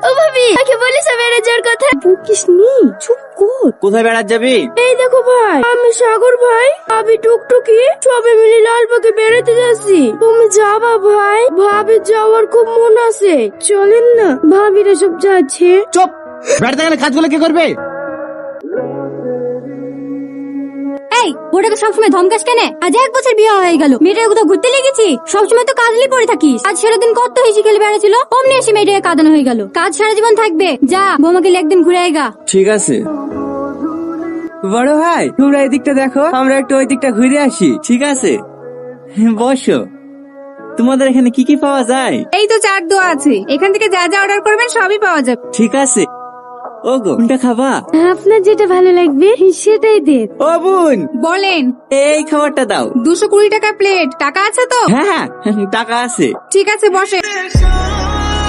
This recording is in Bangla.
ও ভাবি, আগে বলিস বেড়ে যাওয়ার কথা। বকিস নি, চুপ কর। কোথায় বেড়াতে যাবি? এই দেখো ভাই, আমি সাগর ভাই, ভাবি টুকটুকি সবে মিলে লালবাগে বেড়াতে যাচ্ছি। তুমি যাবা ভাই? ভাবি যাওয়ার খুব মন আছে, চলেন না। ভাবিরা সব যাচ্ছে। চুপ! বেড়াতে গেলে কাজগুলো কে করবে? এই ওটাকে সবসময় ধমকাস কেন? আজ 1 বছর বিয়ে হয়ে গেল, মেয়েটাকে কোথাও ঘুরতে লেগেছি? সবসময় তো কাজলি পড়ে থাকিস। আজ সারাদিন কত হেসে খেলে বেড়াচ্ছিল, অমনি এসে মেয়েটাকে কাঁদানো হয়ে গেল। কাজ সারা জীবন থাকবে, যা বৌমাকে একদিন ঘুরে আয়গা। ঠিক আছে বড় ভাই, তোমরা এদিকটা দেখো, আমরা একটু ওই দিকটা ঘুরে আসি। ঠিক আছে, বসো। তোমাদের এখানে কি কি পাওয়া যায়? এই তো চাট দোয়া আছে, এখান থেকে যা যা অর্ডার করবেন সবই পাওয়া যাবে। ঠিক আছে। ওগো, কোনটা খাবা? আপনার যেটা ভালো লাগবে সেটাই দেন। ও বোন, বলেন। এই খাবারটা দাও। 220 টাকা প্লেট, টাকা আছে তো? হ্যাঁ হ্যাঁ, টাকা আছে। ঠিক আছে, বসে।